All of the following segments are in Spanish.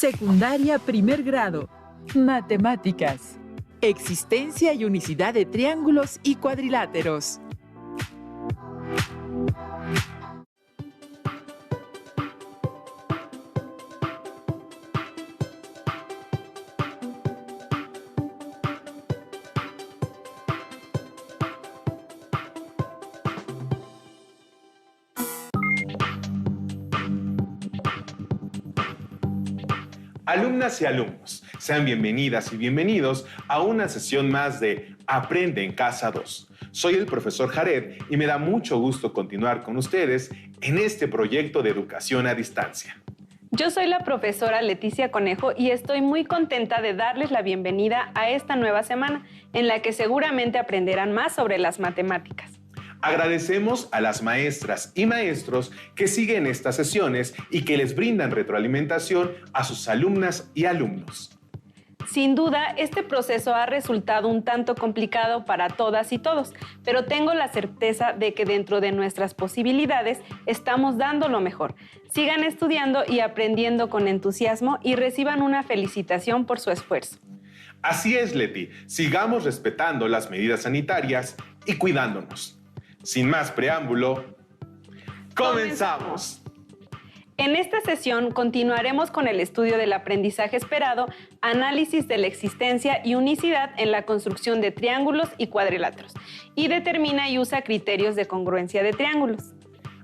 Secundaria primer grado. Matemáticas. Existencia y unicidad de triángulos y cuadriláteros. Alumnas y alumnos, sean bienvenidas y bienvenidos a una sesión más de Aprende en Casa 2. Soy el profesor Jared y me da mucho gusto continuar con ustedes en este proyecto de educación a distancia. Yo soy la profesora Leticia Conejo y estoy muy contenta de darles la bienvenida a esta nueva semana, en la que seguramente aprenderán más sobre las matemáticas. Agradecemos a las maestras y maestros que siguen estas sesiones y que les brindan retroalimentación a sus alumnas y alumnos. Sin duda, este proceso ha resultado un tanto complicado para todas y todos, pero tengo la certeza de que dentro de nuestras posibilidades estamos dando lo mejor. Sigan estudiando y aprendiendo con entusiasmo y reciban una felicitación por su esfuerzo. Así es, Leti. Sigamos respetando las medidas sanitarias y cuidándonos. Sin más preámbulo, ¡comenzamos! En esta sesión continuaremos con el estudio del aprendizaje esperado, análisis de la existencia y unicidad en la construcción de triángulos y cuadriláteros, y determina y usa criterios de congruencia de triángulos.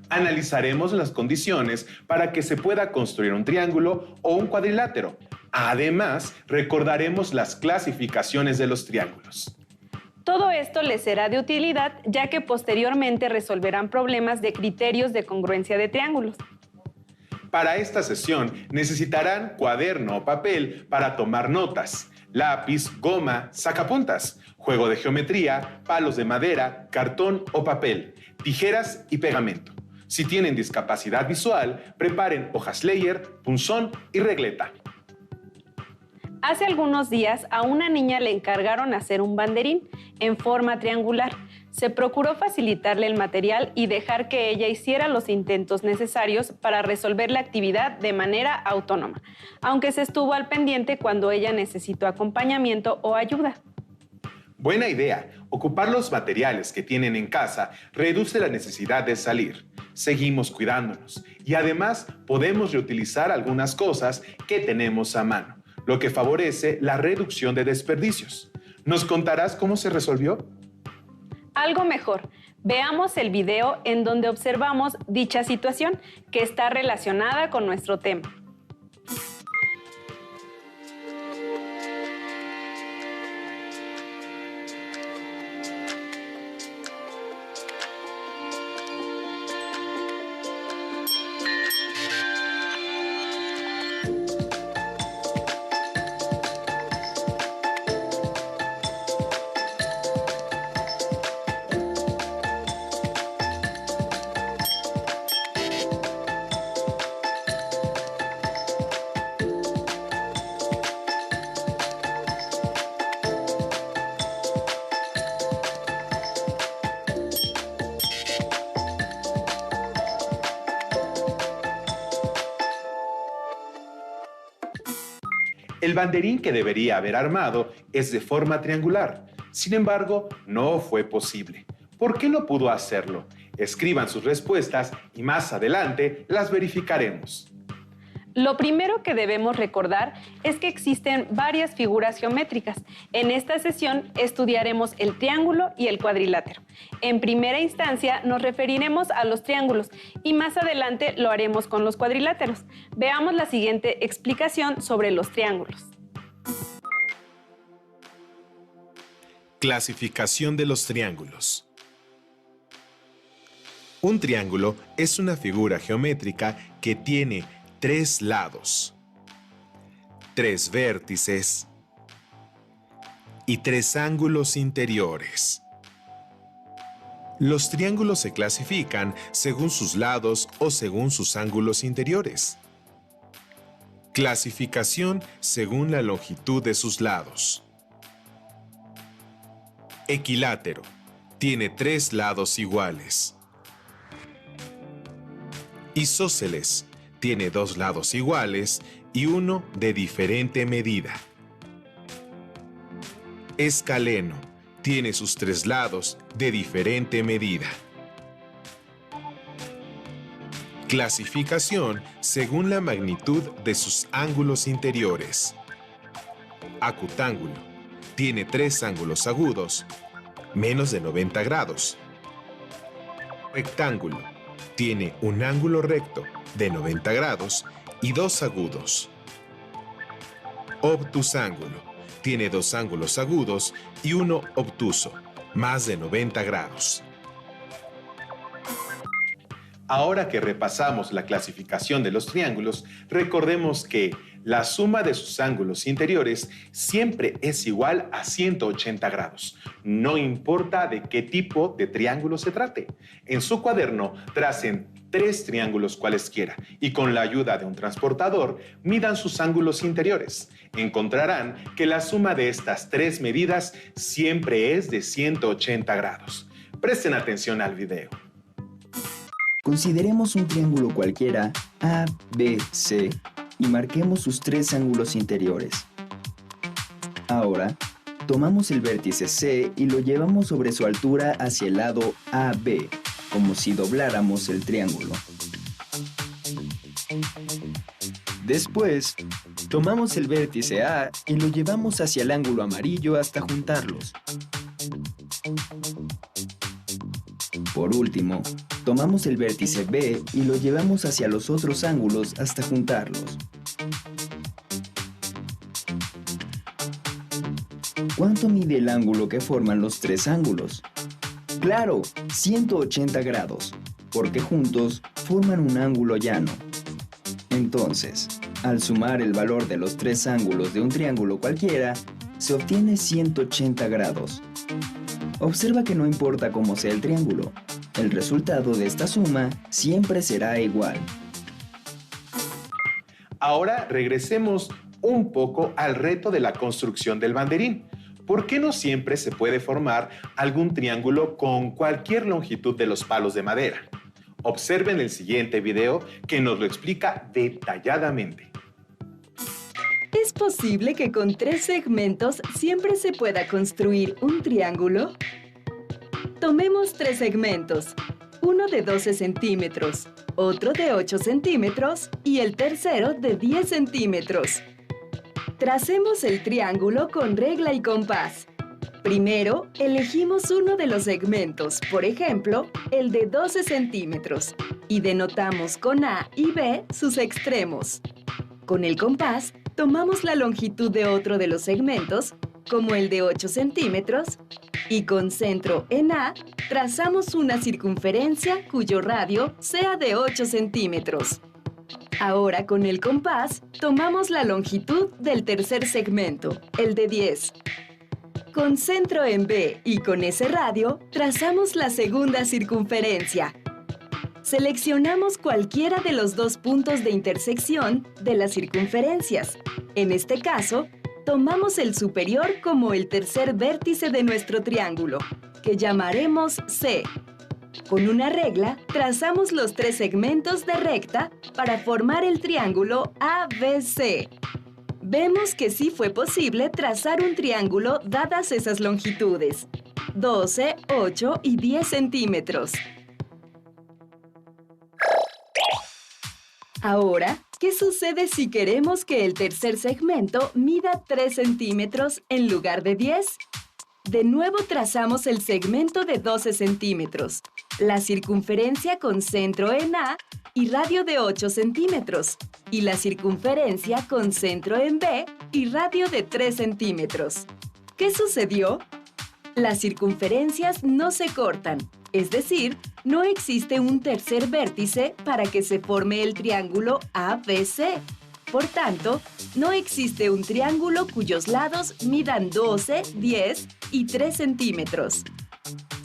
Analizaremos las condiciones para que se pueda construir un triángulo o un cuadrilátero. Además, recordaremos las clasificaciones de los triángulos. Todo esto les será de utilidad, ya que posteriormente resolverán problemas de criterios de congruencia de triángulos. Para esta sesión necesitarán cuaderno o papel para tomar notas, lápiz, goma, sacapuntas, juego de geometría, palos de madera, cartón o papel, tijeras y pegamento. Si tienen discapacidad visual, preparen hojas Leyer, punzón y regleta. Hace algunos días a una niña le encargaron hacer un banderín en forma triangular. Se procuró facilitarle el material y dejar que ella hiciera los intentos necesarios para resolver la actividad de manera autónoma, aunque se estuvo al pendiente cuando ella necesitó acompañamiento o ayuda. Buena idea. Ocupar los materiales que tienen en casa reduce la necesidad de salir. Seguimos cuidándonos y además podemos reutilizar algunas cosas que tenemos a mano, lo que favorece la reducción de desperdicios. ¿Nos contarás cómo se resolvió? Algo mejor. Veamos el video en donde observamos dicha situación que está relacionada con nuestro tema. El banderín que debería haber armado es de forma triangular. Sin embargo, no fue posible. ¿Por qué no pudo hacerlo? Escriban sus respuestas y más adelante las verificaremos. Lo primero que debemos recordar es que existen varias figuras geométricas. En esta sesión estudiaremos el triángulo y el cuadrilátero. En primera instancia nos referiremos a los triángulos y más adelante lo haremos con los cuadriláteros. Veamos la siguiente explicación sobre los triángulos. Clasificación de los triángulos. Un triángulo es una figura geométrica que tiene 3 lados, 3 vértices y 3 ángulos interiores. Los triángulos se clasifican según sus lados o según sus ángulos interiores. Clasificación según la longitud de sus lados. Equilátero. Tiene 3 lados iguales. Isósceles. Tiene 2 lados iguales y uno de diferente medida. Escaleno tiene sus 3 lados de diferente medida. Clasificación según la magnitud de sus ángulos interiores. Acutángulo tiene 3 ángulos agudos, menos de 90 grados. Rectángulo tiene un ángulo recto de 90 grados y 2 agudos. Obtusángulo tiene 2 ángulos agudos y uno obtuso, más de 90 grados. Ahora que repasamos la clasificación de los triángulos, recordemos que la suma de sus ángulos interiores siempre es igual a 180 grados. No importa de qué tipo de triángulo se trate. En su cuaderno tracen 3 triángulos cualesquiera y con la ayuda de un transportador midan sus ángulos interiores. Encontrarán que la suma de estas 3 medidas siempre es de 180 grados. Presten atención al video. Consideremos un triángulo cualquiera ABC y marquemos sus 3 ángulos interiores. Ahora, tomamos el vértice C y lo llevamos sobre su altura hacia el lado AB, como si dobláramos el triángulo. Después, tomamos el vértice A y lo llevamos hacia el ángulo amarillo hasta juntarlos. Por último, tomamos el vértice B y lo llevamos hacia los otros ángulos hasta juntarlos. ¿Cuánto mide el ángulo que forman los 3 ángulos? ¡Claro! 180 grados, porque juntos forman un ángulo llano. Entonces, al sumar el valor de los 3 ángulos de un triángulo cualquiera, se obtiene 180 grados. Observa que no importa cómo sea el triángulo, el resultado de esta suma siempre será igual. Ahora regresemos un poco al reto de la construcción del banderín. ¿Por qué no siempre se puede formar algún triángulo con cualquier longitud de los palos de madera? Observen el siguiente video que nos lo explica detalladamente. ¿Es posible que con 3 segmentos siempre se pueda construir un triángulo? Tomemos 3 segmentos, uno de 12 centímetros, otro de 8 centímetros y el tercero de 10 centímetros. Tracemos el triángulo con regla y compás. Primero, elegimos uno de los segmentos, por ejemplo, el de 12 centímetros, y denotamos con A y B sus extremos. Con el compás, tomamos la longitud de otro de los segmentos, como el de 8 centímetros, y con centro en A, trazamos una circunferencia cuyo radio sea de 8 centímetros. Ahora con el compás, tomamos la longitud del tercer segmento, el de 10. Con centro en B y con ese radio, trazamos la segunda circunferencia. Seleccionamos cualquiera de los 2 puntos de intersección de las circunferencias. En este caso, tomamos el superior como el tercer vértice de nuestro triángulo, que llamaremos C. Con una regla, trazamos los 3 segmentos de recta para formar el triángulo ABC. Vemos que sí fue posible trazar un triángulo dadas esas longitudes, 12, 8 y 10 centímetros. Ahora, ¿qué sucede si queremos que el tercer segmento mida 3 centímetros en lugar de 10? De nuevo trazamos el segmento de 12 centímetros, la circunferencia con centro en A y radio de 8 centímetros, y la circunferencia con centro en B y radio de 3 centímetros. ¿Qué sucedió? Las circunferencias no se cortan, es decir, no existe un tercer vértice para que se forme el triángulo ABC. Por tanto, no existe un triángulo cuyos lados midan 12, 10 y 3 centímetros.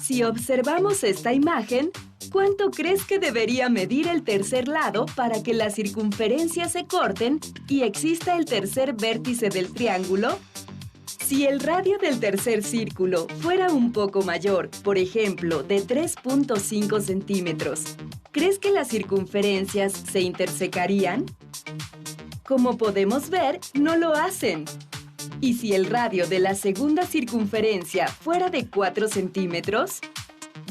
Si observamos esta imagen, ¿cuánto crees que debería medir el tercer lado para que las circunferencias se corten y exista el tercer vértice del triángulo? Si el radio del tercer círculo fuera un poco mayor, por ejemplo, de 3.5 centímetros, ¿crees que las circunferencias se intersecarían? Como podemos ver, no lo hacen. ¿Y si el radio de la segunda circunferencia fuera de 4 centímetros?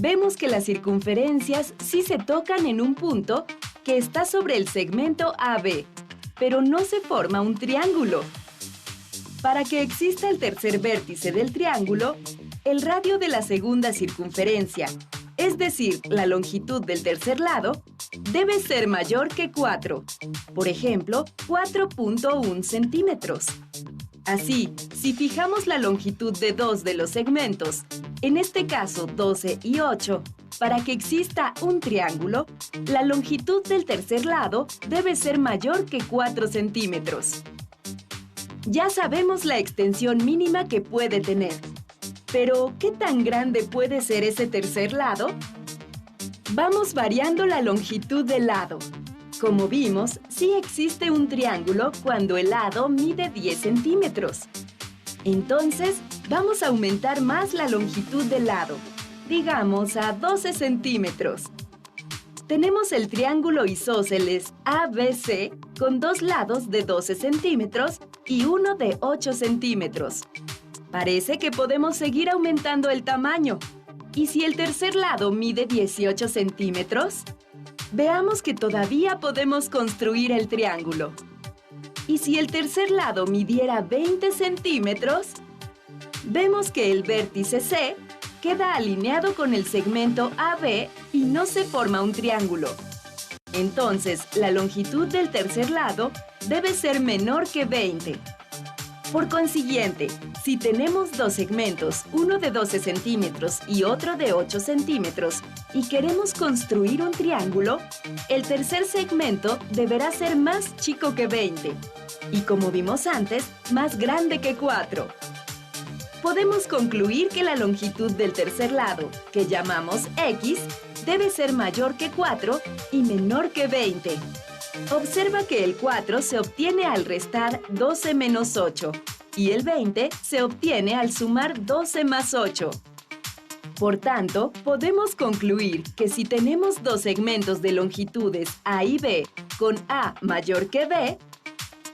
Vemos que las circunferencias sí se tocan en un punto que está sobre el segmento AB, pero no se forma un triángulo. Para que exista el tercer vértice del triángulo, el radio de la segunda circunferencia, es decir, la longitud del tercer lado, debe ser mayor que 4, por ejemplo, 4.1 centímetros. Así, si fijamos la longitud de dos de los segmentos, en este caso 12 y 8, para que exista un triángulo, la longitud del tercer lado debe ser mayor que 4 centímetros. Ya sabemos la extensión mínima que puede tener. Pero, ¿qué tan grande puede ser ese tercer lado? Vamos variando la longitud del lado. Como vimos, sí existe un triángulo cuando el lado mide 10 centímetros. Entonces, vamos a aumentar más la longitud del lado, digamos a 12 centímetros. Tenemos el triángulo isósceles ABC con dos lados de 12 centímetros y uno de 8 centímetros. Parece que podemos seguir aumentando el tamaño. ¿Y si el tercer lado mide 18 centímetros? Veamos que todavía podemos construir el triángulo. ¿Y si el tercer lado midiera 20 centímetros? Vemos que el vértice C queda alineado con el segmento AB y no se forma un triángulo. Entonces, la longitud del tercer lado debe ser menor que 20. Por consiguiente, si tenemos dos segmentos, uno de 12 centímetros y otro de 8 centímetros, y queremos construir un triángulo, el tercer segmento deberá ser más chico que 20, y como vimos antes, más grande que 4. Podemos concluir que la longitud del tercer lado, que llamamos X, debe ser mayor que 4 y menor que 20. Observa que el 4 se obtiene al restar 12 menos 8 y el 20 se obtiene al sumar 12 más 8. Por tanto, podemos concluir que si tenemos dos segmentos de longitudes A y B con A mayor que B,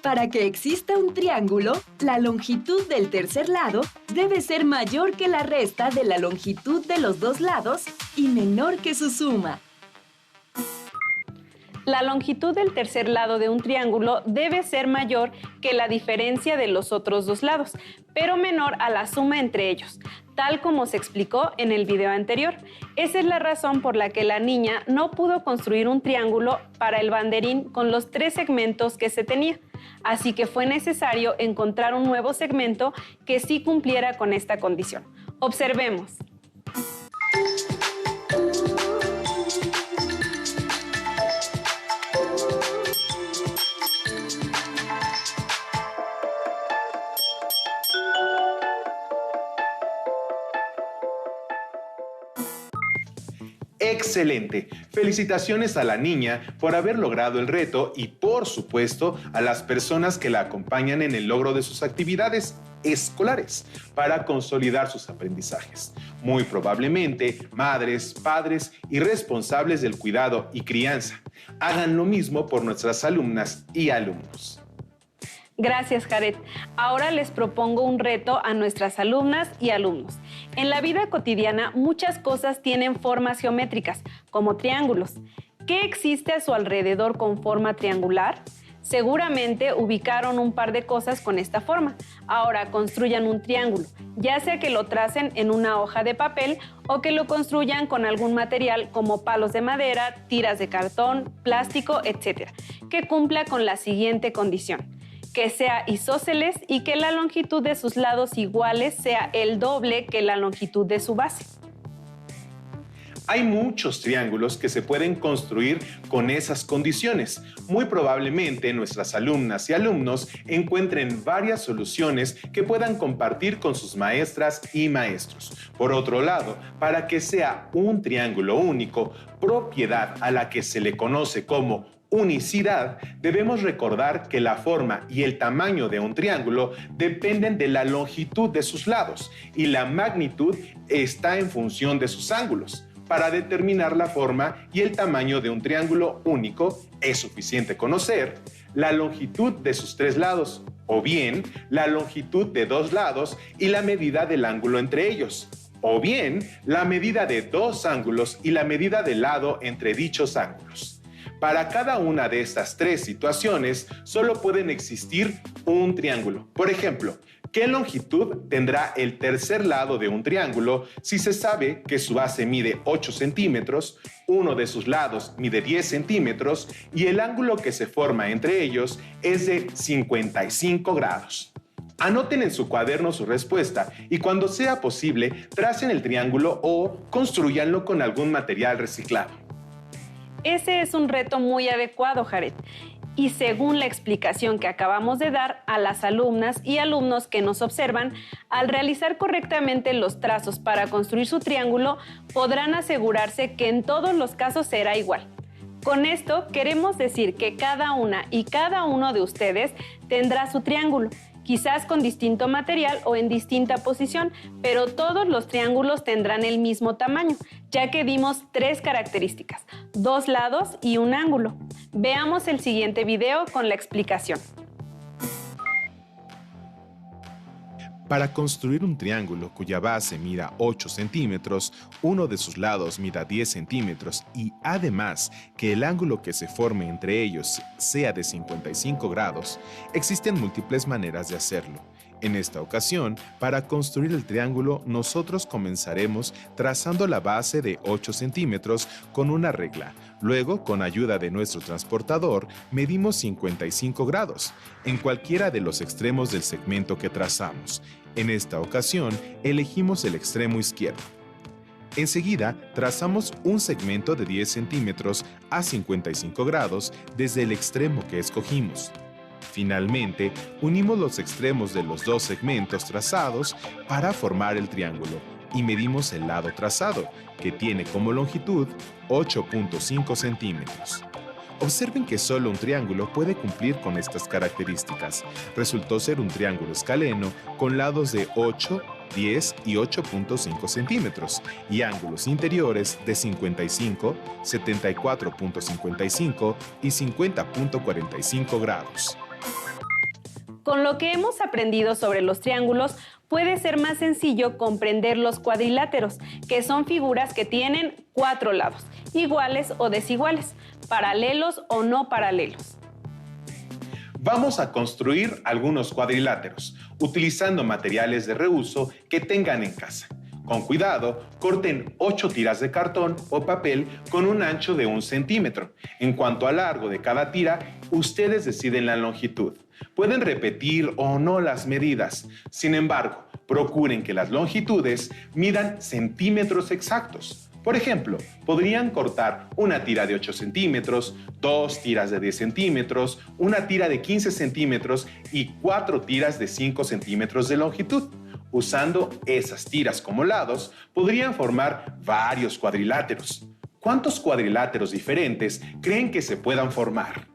para que exista un triángulo, la longitud del tercer lado debe ser mayor que la resta de la longitud de los dos lados y menor que su suma. La longitud del tercer lado de un triángulo debe ser mayor que la diferencia de los otros dos lados, pero menor a la suma entre ellos, tal como se explicó en el video anterior. Esa es la razón por la que la niña no pudo construir un triángulo para el banderín con los 3 segmentos que se tenía. Así que fue necesario encontrar un nuevo segmento que sí cumpliera con esta condición. Observemos. ¡Excelente! Felicitaciones a la niña por haber logrado el reto y, por supuesto, a las personas que la acompañan en el logro de sus actividades escolares para consolidar sus aprendizajes. Muy probablemente, madres, padres y responsables del cuidado y crianza hagan lo mismo por nuestras alumnas y alumnos. Gracias, Jared. Ahora les propongo un reto a nuestras alumnas y alumnos. En la vida cotidiana, muchas cosas tienen formas geométricas, como triángulos. ¿Qué existe a su alrededor con forma triangular? Seguramente ubicaron un par de cosas con esta forma. Ahora construyan un triángulo, ya sea que lo tracen en una hoja de papel o que lo construyan con algún material como palos de madera, tiras de cartón, plástico, etc., que cumpla con la siguiente condición: que sea isósceles y que la longitud de sus lados iguales sea el doble que la longitud de su base. Hay muchos triángulos que se pueden construir con esas condiciones. Muy probablemente nuestras alumnas y alumnos encuentren varias soluciones que puedan compartir con sus maestras y maestros. Por otro lado, para que sea un triángulo único, propiedad a la que se le conoce como unicidad, debemos recordar que la forma y el tamaño de un triángulo dependen de la longitud de sus lados y la magnitud está en función de sus ángulos. para determinar la forma y el tamaño de un triángulo único, es suficiente conocer la longitud de sus 3 lados, o bien la longitud de 2 lados y la medida del ángulo entre ellos, o bien la medida de 2 ángulos y la medida del lado entre dichos ángulos. Para cada una de estas 3 situaciones, solo pueden existir un triángulo. Por ejemplo, ¿qué longitud tendrá el tercer lado de un triángulo si se sabe que su base mide 8 centímetros, uno de sus lados mide 10 centímetros y el ángulo que se forma entre ellos es de 55 grados? Anoten en su cuaderno su respuesta y cuando sea posible, tracen el triángulo o construyanlo con algún material reciclado. Ese es un reto muy adecuado, Jared. Y según la explicación que acabamos de dar a las alumnas y alumnos que nos observan, al realizar correctamente los trazos para construir su triángulo, podrán asegurarse que en todos los casos será igual. Con esto queremos decir que cada una y cada uno de ustedes tendrá su triángulo, quizás con distinto material o en distinta posición, pero todos los triángulos tendrán el mismo tamaño, ya que dimos 3 características, 2 lados y un ángulo. Veamos el siguiente video con la explicación. Para construir un triángulo cuya base mida 8 centímetros, uno de sus lados mida 10 centímetros y además que el ángulo que se forme entre ellos sea de 55 grados, existen múltiples maneras de hacerlo. En esta ocasión, para construir el triángulo, nosotros comenzaremos trazando la base de 8 centímetros con una regla. Luego, con ayuda de nuestro transportador, medimos 55 grados en cualquiera de los extremos del segmento que trazamos. En esta ocasión, elegimos el extremo izquierdo. Enseguida, trazamos un segmento de 10 centímetros a 55 grados desde el extremo que escogimos. Finalmente, unimos los extremos de los 2 segmentos trazados para formar el triángulo y medimos el lado trazado, que tiene como longitud 8.5 centímetros. Observen que solo un triángulo puede cumplir con estas características. Resultó ser un triángulo escaleno con lados de 8, 10 y 8.5 centímetros y ángulos interiores de 55, 74.55 y 50.45 grados. Con lo que hemos aprendido sobre los triángulos, puede ser más sencillo comprender los cuadriláteros, que son figuras que tienen 4 lados, iguales o desiguales, paralelos o no paralelos. Vamos a construir algunos cuadriláteros, utilizando materiales de reuso que tengan en casa. Con cuidado, corten 8 tiras de cartón o papel con un ancho de 1 centímetro. En cuanto al largo de cada tira, ustedes deciden la longitud. Pueden repetir o no las medidas. Sin embargo, procuren que las longitudes midan centímetros exactos. Por ejemplo, podrían cortar una tira de 8 centímetros, 2 tiras de 10 centímetros, una tira de 15 centímetros y 4 tiras de 5 centímetros de longitud. Usando esas tiras como lados, podrían formar varios cuadriláteros. ¿Cuántos cuadriláteros diferentes creen que se puedan formar?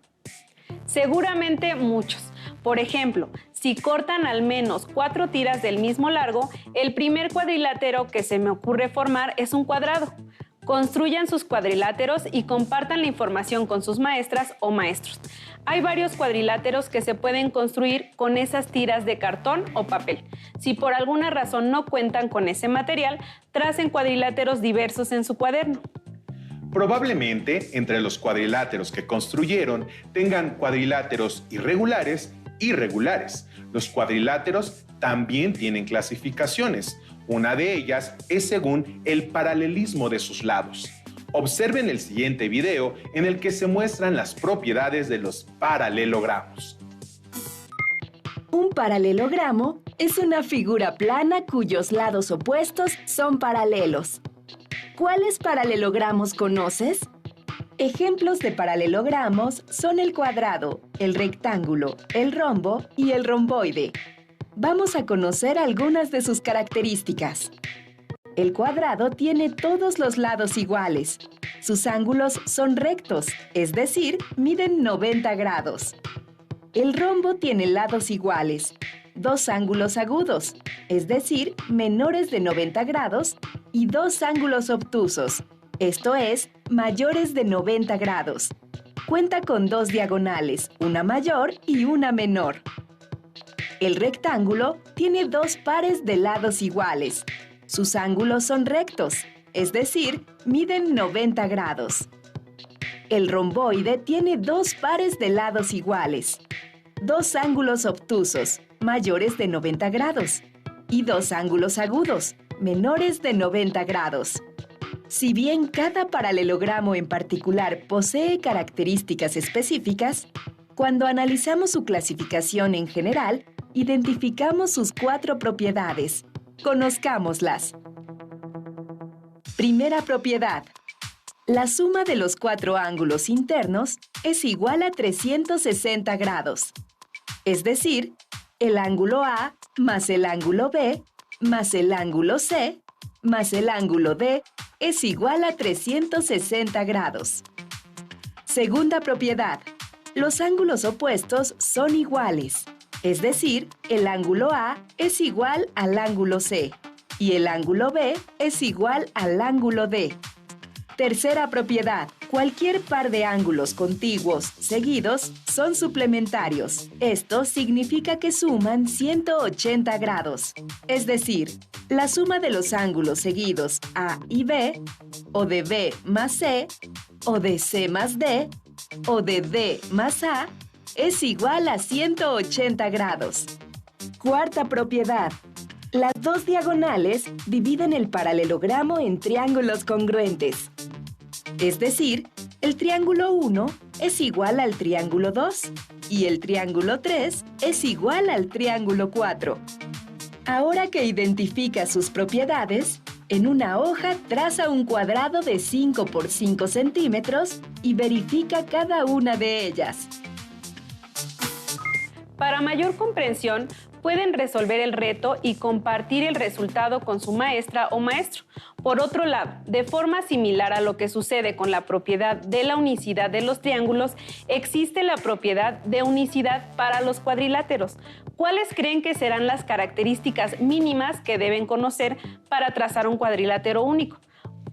Seguramente muchos. Por ejemplo, si cortan al menos 4 tiras del mismo largo, el primer cuadrilátero que se me ocurre formar es un cuadrado. Construyan sus cuadriláteros y compartan la información con sus maestras o maestros. Hay varios cuadriláteros que se pueden construir con esas tiras de cartón o papel. Si por alguna razón no cuentan con ese material, tracen cuadriláteros diversos en su cuaderno. Probablemente entre los cuadriláteros que construyeron tengan cuadriláteros irregulares y regulares. Los cuadriláteros también tienen clasificaciones. Una de ellas es según el paralelismo de sus lados. Observen el siguiente video en el que se muestran las propiedades de los paralelogramos. Un paralelogramo es una figura plana cuyos lados opuestos son paralelos. ¿Cuáles paralelogramos conoces? Ejemplos de paralelogramos son el cuadrado, el rectángulo, el rombo y el romboide. Vamos a conocer algunas de sus características. El cuadrado tiene todos los lados iguales. Sus ángulos son rectos, es decir, miden 90 grados. El rombo tiene lados iguales, 2 ángulos agudos, es decir, menores de 90 grados, y 2 ángulos obtusos, esto es, mayores de 90 grados. Cuenta con 2 diagonales, una mayor y una menor. El rectángulo tiene 2 pares de lados iguales. Sus ángulos son rectos, es decir, miden 90 grados. El romboide tiene 2 pares de lados iguales, 2 ángulos obtusos, mayores de 90 grados, y 2 ángulos agudos, menores de 90 grados. Si bien cada paralelogramo en particular posee características específicas, cuando analizamos su clasificación en general, identificamos sus 4 propiedades. Conozcámoslas. Primera propiedad. La suma de los 4 ángulos internos es igual a 360 grados. Es decir, el ángulo A más el ángulo B más el ángulo C más el ángulo D es igual a 360 grados. Segunda propiedad. Los ángulos opuestos son iguales. Es decir, el ángulo A es igual al ángulo C y el ángulo B es igual al ángulo D. Tercera propiedad. Cualquier par de ángulos contiguos seguidos son suplementarios. Esto significa que suman 180 grados. Es decir, la suma de los ángulos seguidos A y B, o de B más C, o de C más D, o de D más A, es igual a 180 grados. Cuarta propiedad. Las 2 diagonales dividen el paralelogramo en triángulos congruentes. Es decir, el triángulo 1 es igual al triángulo 2 y el triángulo 3 es igual al triángulo 4. Ahora que identifica sus propiedades, en una hoja traza un cuadrado de 5 por 5 centímetros y verifica cada una de ellas. Para mayor comprensión, pueden resolver el reto y compartir el resultado con su maestra o maestro. Por otro lado, de forma similar a lo que sucede con la propiedad de la unicidad de los triángulos, existe la propiedad de unicidad para los cuadriláteros. ¿Cuáles creen que serán las características mínimas que deben conocer para trazar un cuadrilátero único?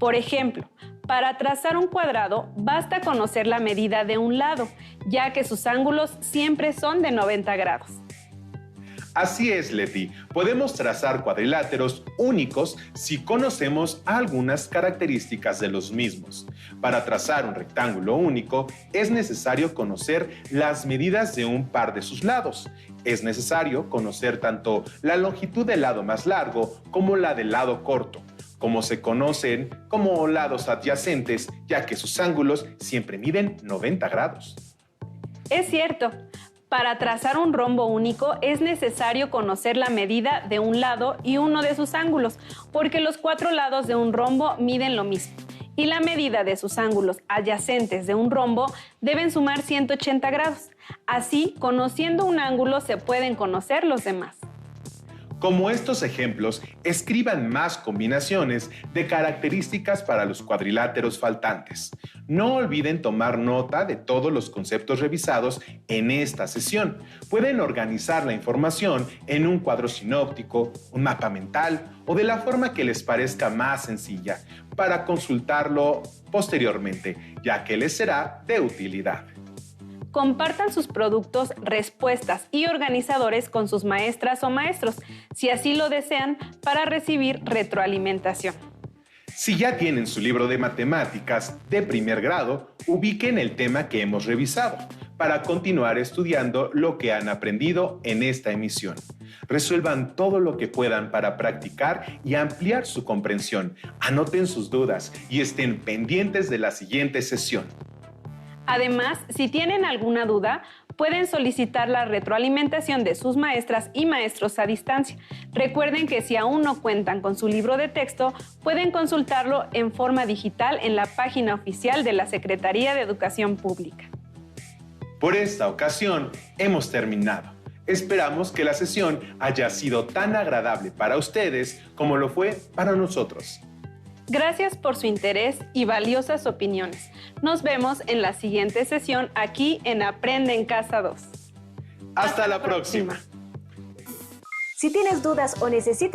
Por ejemplo, para trazar un cuadrado, basta conocer la medida de un lado, ya que sus ángulos siempre son de 90 grados. Así es, Leti. Podemos trazar cuadriláteros únicos si conocemos algunas características de los mismos. Para trazar un rectángulo único, es necesario conocer las medidas de un par de sus lados. Es necesario conocer tanto la longitud del lado más largo como la del lado corto, como se conocen como lados adyacentes, ya que sus ángulos siempre miden 90 grados. Es cierto. Para trazar un rombo único es necesario conocer la medida de un lado y uno de sus ángulos, porque los 4 lados de un rombo miden lo mismo, y la medida de sus ángulos adyacentes de un rombo deben sumar 180 grados. Así, conociendo un ángulo se pueden conocer los demás. Como estos ejemplos, escriban más combinaciones de características para los cuadriláteros faltantes. No olviden tomar nota de todos los conceptos revisados en esta sesión. Pueden organizar la información en un cuadro sinóptico, un mapa mental o de la forma que les parezca más sencilla para consultarlo posteriormente, ya que les será de utilidad. Compartan sus productos, respuestas y organizadores con sus maestras o maestros, si así lo desean, para recibir retroalimentación. Si ya tienen su libro de matemáticas de primer grado, ubiquen el tema que hemos revisado para continuar estudiando lo que han aprendido en esta emisión. Resuelvan todo lo que puedan para practicar y ampliar su comprensión. Anoten sus dudas y estén pendientes de la siguiente sesión. Además, si tienen alguna duda, pueden solicitar la retroalimentación de sus maestras y maestros a distancia. Recuerden que si aún no cuentan con su libro de texto, pueden consultarlo en forma digital en la página oficial de la Secretaría de Educación Pública. Por esta ocasión, hemos terminado. Esperamos que la sesión haya sido tan agradable para ustedes como lo fue para nosotros. Gracias por su interés y valiosas opiniones. Nos vemos en la siguiente sesión aquí en Aprende en Casa 2. Hasta la próxima. Si tienes dudas o necesitas